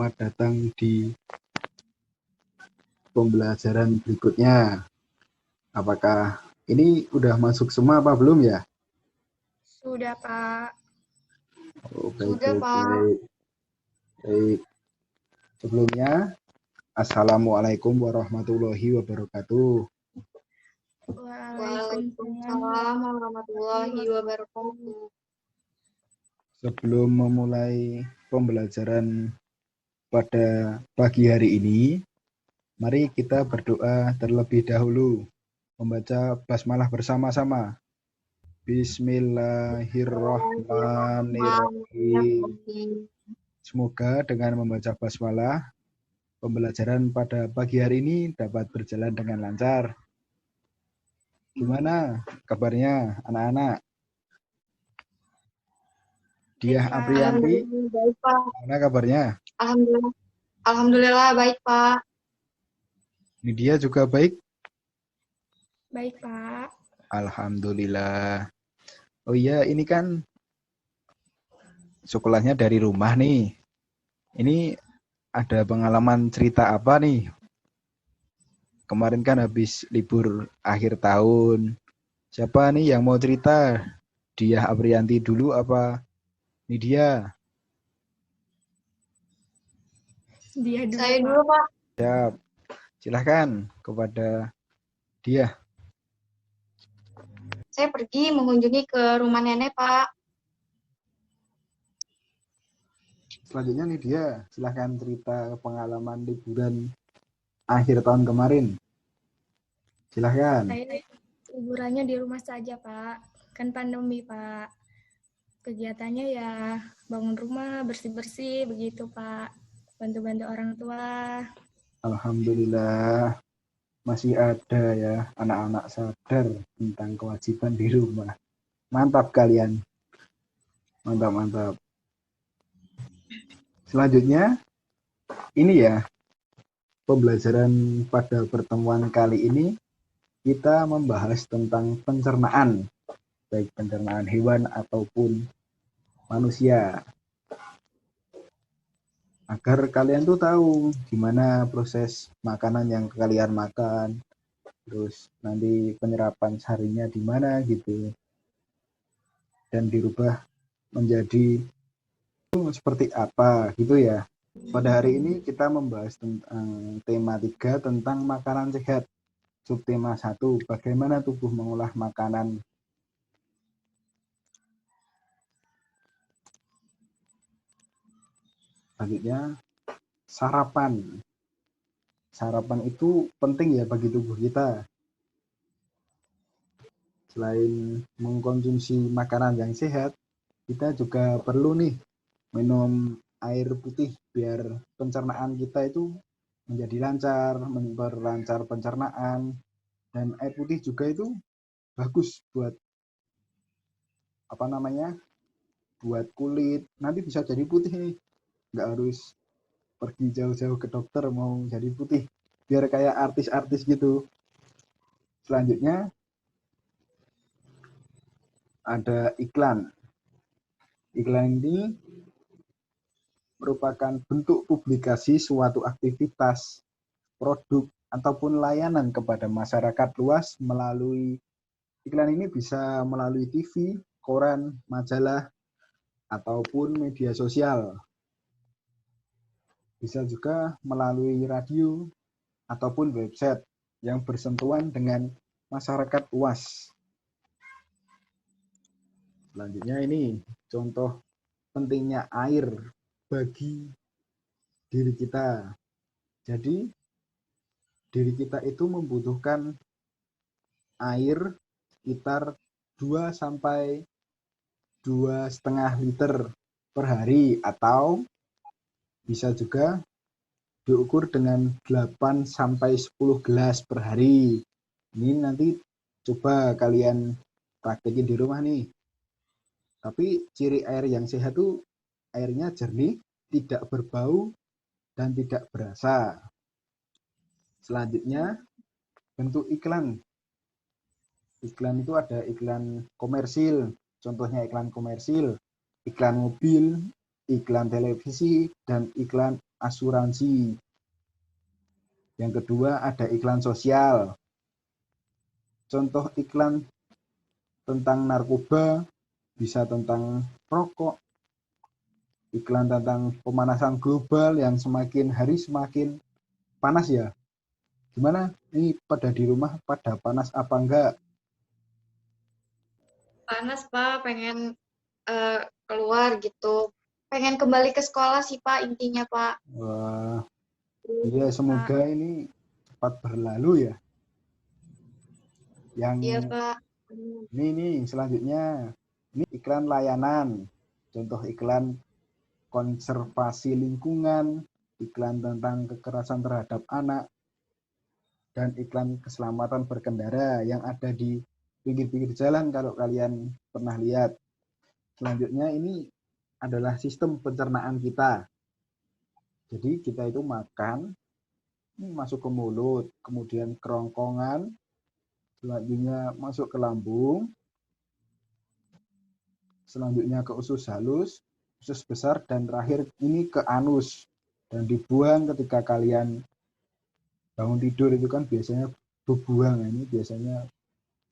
selamat datang di pembelajaran berikutnya. Apakah ini udah masuk semua apa belum ya? Sudah, Pak. Sudah, Pak. Baik. Sebelumnya, Assalamualaikum warahmatullahi wabarakatuh. Waalaikumsalam warahmatullahi wabarakatuh. Sebelum memulai pembelajaran pada pagi hari ini, mari kita berdoa terlebih dahulu, membaca basmalah bersama-sama. Bismillahirrahmanirrahim. Semoga dengan membaca basmalah, pembelajaran pada pagi hari ini dapat berjalan dengan lancar. Gimana kabarnya anak-anak? Diah Aprianti, Baik, Pak. gimana kabarnya? Alhamdulillah baik, Pak. Nidia juga baik? Baik, Pak. Alhamdulillah. Oh iya, ini kan sekolahnya dari rumah nih. Ini ada pengalaman cerita apa nih? Kemarin kan habis libur akhir tahun. Siapa nih yang mau cerita? Diah Aprianti dulu apa Nidia? Dia dulu, Saya Pak. dulu, Pak. Siap. Silahkan kepada Diah. Saya pergi mengunjungi ke rumah nenek, Pak. Selanjutnya Nidia, silahkan cerita pengalaman liburan akhir tahun kemarin. Silahkan. Saya liburannya di rumah saja, Pak. Kan pandemi, Pak. Kegiatannya ya bangun rumah, bersih-bersih, begitu, Pak. Bantu-bantu orang tua. Alhamdulillah masih ada ya anak-anak sadar tentang kewajiban di rumah. Mantap kalian. Mantap. Selanjutnya ini ya pembelajaran pada pertemuan kali ini kita membahas tentang pencernaan, baik pencernaan hewan ataupun manusia. Agar kalian tuh tahu gimana proses makanan yang kalian makan, terus nanti penyerapan seharinya di mana gitu, dan dirubah menjadi seperti apa gitu ya. Pada hari ini kita membahas tentang tema 3 tentang makanan sehat. Subtema 1, bagaimana tubuh mengolah makanan. Selanjutnya, sarapan. Sarapan itu penting ya bagi tubuh kita. Selain mengkonsumsi makanan yang sehat, kita juga perlu nih minum air putih biar pencernaan kita itu menjadi lancar, memperlancar pencernaan. Dan air putih juga itu bagus buat buat kulit. Nanti bisa jadi putih nih. Nggak harus pergi jauh-jauh ke dokter mau jadi putih, biar kayak artis-artis gitu. Selanjutnya ada iklan. Iklan ini merupakan bentuk publikasi suatu aktivitas, produk, ataupun layanan kepada masyarakat luas melalui iklan ini bisa melalui TV, koran, majalah, ataupun media sosial. Bisa juga melalui radio ataupun website yang bersentuhan dengan masyarakat luas. Selanjutnya ini contoh pentingnya air bagi diri kita. Jadi diri kita itu membutuhkan air sekitar 2 sampai 2,5 liter per hari, atau bisa juga diukur dengan 8 sampai 10 gelas per hari. Ini nanti coba kalian praktekin di rumah nih. Tapi ciri air yang sehat itu airnya jernih, tidak berbau, dan tidak berasa. Selanjutnya, bentuk iklan. Iklan itu ada iklan komersil, contohnya iklan komersil, iklan mobil, iklan televisi, dan iklan asuransi. Yang kedua ada iklan sosial. Contoh iklan tentang narkoba, bisa tentang rokok, iklan tentang pemanasan global yang semakin hari semakin panas ya. Gimana? Ini pada di rumah pada panas apa enggak? Panas, Pak. Pengen keluar gitu. Pengen kembali ke sekolah sih, Pak, intinya, Pak. Wah, iya semoga ini cepat berlalu ya. Yang Iya, Pak. ini selanjutnya, ini iklan layanan. Contoh iklan konservasi lingkungan, iklan tentang kekerasan terhadap anak, dan iklan keselamatan berkendara yang ada di pinggir-pinggir jalan kalau kalian pernah lihat. Selanjutnya ini adalah sistem pencernaan kita. Jadi kita itu makan, ini masuk ke mulut, kemudian kerongkongan, selanjutnya masuk ke lambung, selanjutnya ke usus halus, usus besar, dan terakhir ini ke anus. Dan dibuang ketika kalian bangun tidur itu kan biasanya berbuang. Ini biasanya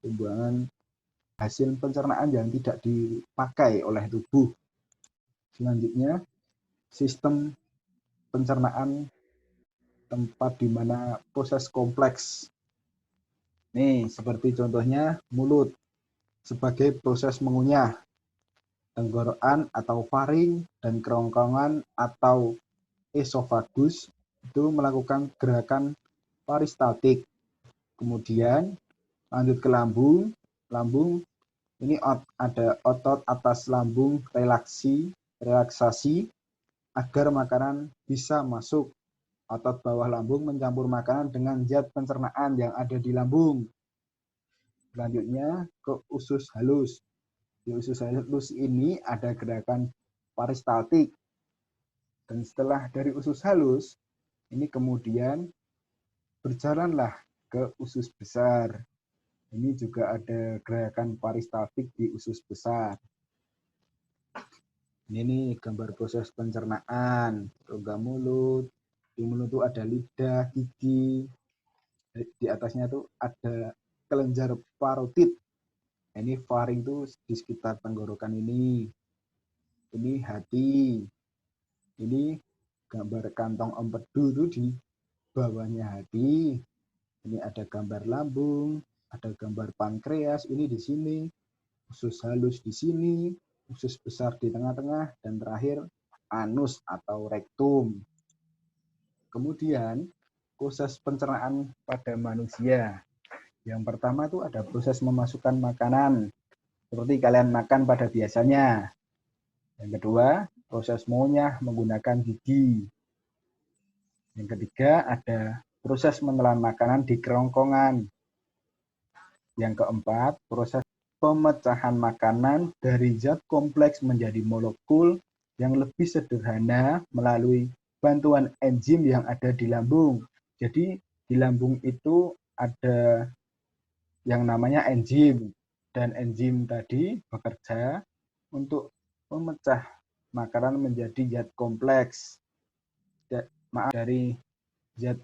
pembuangan hasil pencernaan yang tidak dipakai oleh tubuh. Selanjutnya, sistem pencernaan tempat di mana proses kompleks. Nih, seperti contohnya mulut sebagai proses mengunyah, tenggorokan atau faring, dan kerongkongan atau esofagus itu melakukan gerakan peristaltik. Kemudian lanjut ke lambung. Lambung ini ada otot atas lambung relaksasi agar makanan bisa masuk. Otot bawah lambung mencampur makanan dengan zat pencernaan yang ada di lambung. Selanjutnya ke usus halus. Di usus halus ini ada gerakan peristaltik. Dan setelah dari usus halus, ini kemudian berjalanlah ke usus besar. Ini juga ada gerakan peristaltik di usus besar. Ini gambar proses pencernaan, rongga mulut. Di mulut itu ada lidah, gigi. Di atasnya itu ada kelenjar parotid. Ini faring itu di sekitar tenggorokan ini. Ini hati. Ini gambar kantong empedu itu di bawahnya hati. Ini ada gambar lambung, ada gambar pankreas ini di sini, usus halus di sini, usus besar di tengah-tengah, dan terakhir anus atau rektum. Kemudian proses pencernaan pada manusia. Yang pertama itu ada proses memasukkan makanan, seperti kalian makan pada biasanya. Yang kedua, proses mengunyah menggunakan gigi. Yang ketiga, ada proses menelan makanan di kerongkongan. Yang keempat, proses pemecahan makanan dari zat kompleks menjadi molekul yang lebih sederhana melalui bantuan enzim yang ada di lambung. Jadi di lambung itu ada yang namanya enzim, dan enzim tadi bekerja untuk memecah makanan menjadi zat kompleks. Dari zat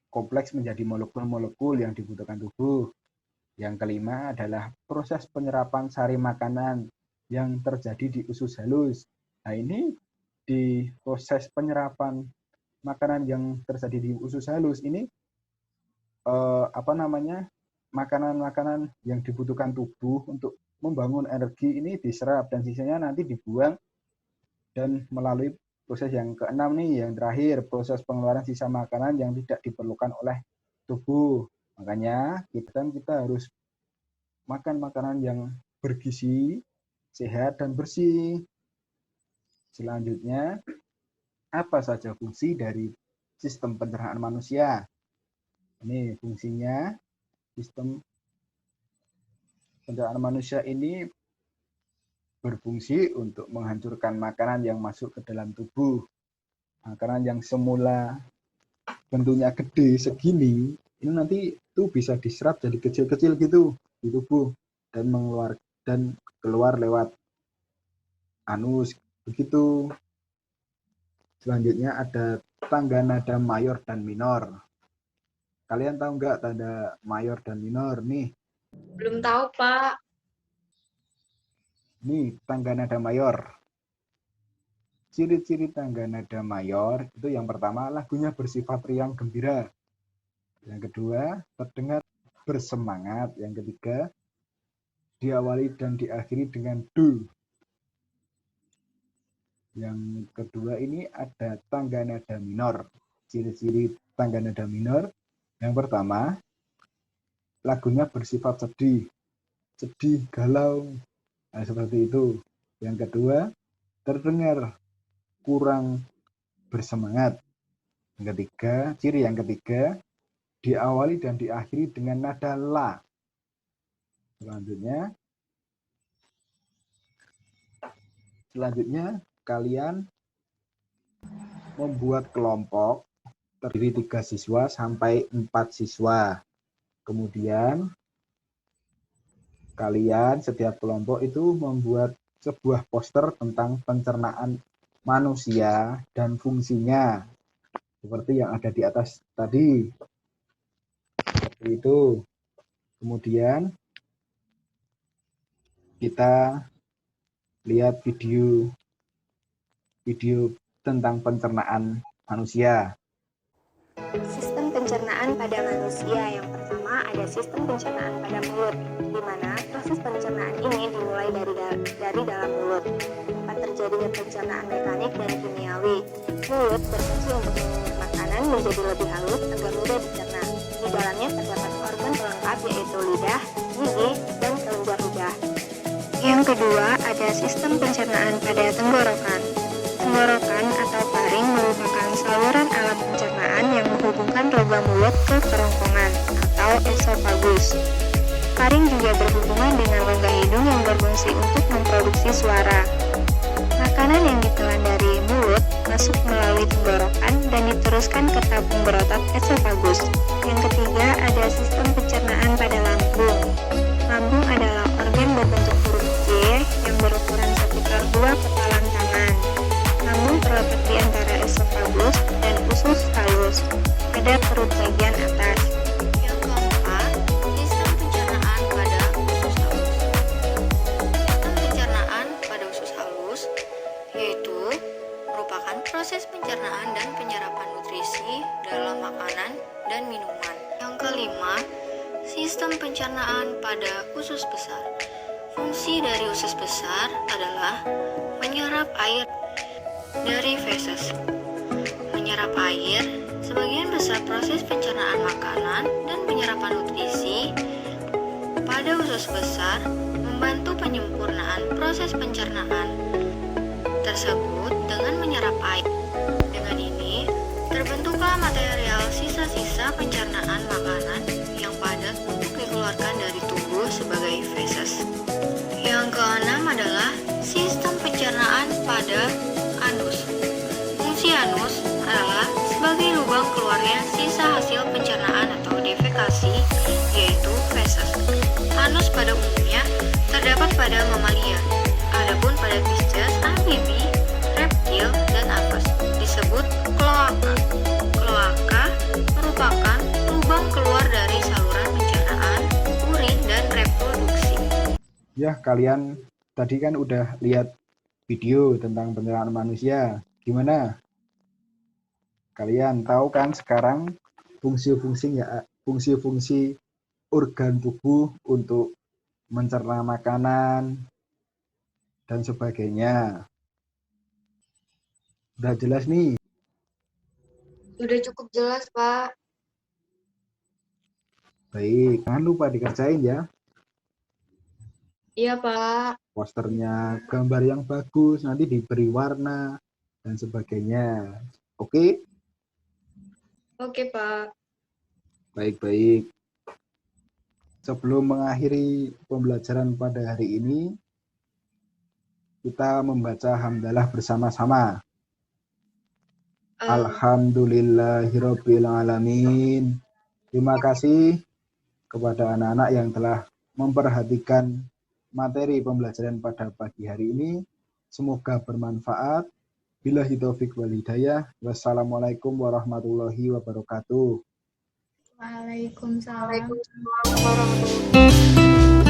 kompleks menjadi molekul-molekul yang dibutuhkan tubuh. Yang kelima adalah proses penyerapan sari makanan yang terjadi di usus halus. Nah, ini di proses penyerapan makanan yang terjadi di usus halus ini makanan-makanan yang dibutuhkan tubuh untuk membangun energi ini diserap dan sisanya nanti dibuang. Dan melalui proses yang keenam nih, yang terakhir, proses pengeluaran sisa makanan yang tidak diperlukan oleh tubuh. Makanya kita harus makan makanan yang bergizi, sehat, dan bersih. Selanjutnya, apa saja fungsi dari sistem pencernaan manusia? Ini fungsinya, sistem pencernaan manusia ini berfungsi untuk menghancurkan makanan yang masuk ke dalam tubuh. Makanan yang semula bentuknya gede segini, ini nanti itu bisa diserap jadi kecil-kecil gitu di tubuh dan keluar lewat anus begitu. Selanjutnya ada tangga nada mayor dan minor. Kalian tahu nggak tanda mayor dan minor nih? Belum tahu, Pak. Nih, tangga nada mayor. Ciri-ciri tangga nada mayor itu yang pertama, lagunya bersifat riang gembira. Yang kedua, terdengar bersemangat. Yang ketiga, diawali dan diakhiri dengan do. Yang kedua ini ada tangga nada minor. Ciri-ciri tangga nada minor. Yang pertama, lagunya bersifat sedih, galau, nah, seperti itu. Yang kedua, terdengar kurang bersemangat. Ciri yang ketiga, diawali dan diakhiri dengan nada la. Selanjutnya kalian membuat kelompok terdiri 3 siswa sampai 4 siswa. Kemudian kalian setiap kelompok itu membuat sebuah poster tentang pencernaan manusia dan fungsinya. Seperti yang ada di atas tadi. Seperti itu. Kemudian kita lihat video tentang pencernaan manusia. Sistem pencernaan pada manusia. Yang pertama ada sistem pencernaan pada mulut, di mana proses pencernaan ini dimulai dari dalam mulut. Tempat terjadinya pencernaan mekanik dan kimiawi. Mulut berfungsi untuk mengunyah makanan menjadi lebih halus agar mudah dicerna. Di dalamnya terdapat organ pelengkap yaitu lidah, gigi, dan kelenjar lidah. Yang kedua ada sistem pencernaan pada tenggorokan. Tenggorokan atau paring merupakan saluran alat pencernaan yang menghubungkan rongga mulut ke kerongkongan atau esofagus. Paring juga berhubungan dengan rongga hidung yang berfungsi untuk memproduksi suara. Makanan yang ditelan dari mulut masuk melalui tenggorokan dan diteruskan ke tabung berotot esofagus. Yang ketiga ada sistem pencernaan pada lambung. Lambung adalah organ berbentuk huruf J yang berukuran sekitar 2 kepalan tangan. Lambung terletak di antara esofagus dan usus halus pada perut bagian atas. Yang keempat, sistem pencernaan pada usus halus. Sistem pencernaan pada usus halus yaitu merupakan proses pencernaan dan penyerapan nutrisi dalam makanan dan minuman. Yang kelima, sistem pencernaan pada usus besar. Fungsi dari usus besar adalah menyerap air dari feses. Menyerap air, sebagian besar proses pencernaan makanan dan penyerapan nutrisi pada usus besar membantu penyempurnaan proses pencernaan tersebut dengan menyerap air. Dengan ini, terbentuklah material sisa-sisa pencernaan makanan yang padat untuk dikeluarkan dari tubuh sebagai feses. Yang keenam adalah sistem pencernaan pada anus. Fungsi anus adalah sebagai lubang keluarnya sisa hasil pencernaan atau defekasi, yaitu feses. Anus pada umumnya terdapat pada mamalia, adapun pada Pisces, amfibi, reptil, dan apes disebut kloaka. Kloaka merupakan lubang keluar dari saluran pencernaan, urin, dan reproduksi. Ya, kalian tadi kan udah lihat video tentang pencernaan manusia. Gimana? Kalian tahu kan sekarang fungsi-fungsi organ tubuh untuk mencerna makanan dan sebagainya. Udah jelas nih? Sudah cukup jelas, Pak. Baik, jangan lupa dikerjain ya. Iya, Pak. Posternya gambar yang bagus, nanti diberi warna dan sebagainya. Oke? Oke, Pak. Baik-baik. Sebelum mengakhiri pembelajaran pada hari ini, kita membaca hamdalah bersama-sama. Alhamdulillahirabbil alamin. Terima kasih kepada anak-anak yang telah memperhatikan materi pembelajaran pada pagi hari ini. Semoga bermanfaat Billahi taufik wal hidayah. Wassalamualaikum warahmatullahi wabarakatuh. Waalaikumsalam. Waalaikumsalam warahmatullahi wabarakatuh.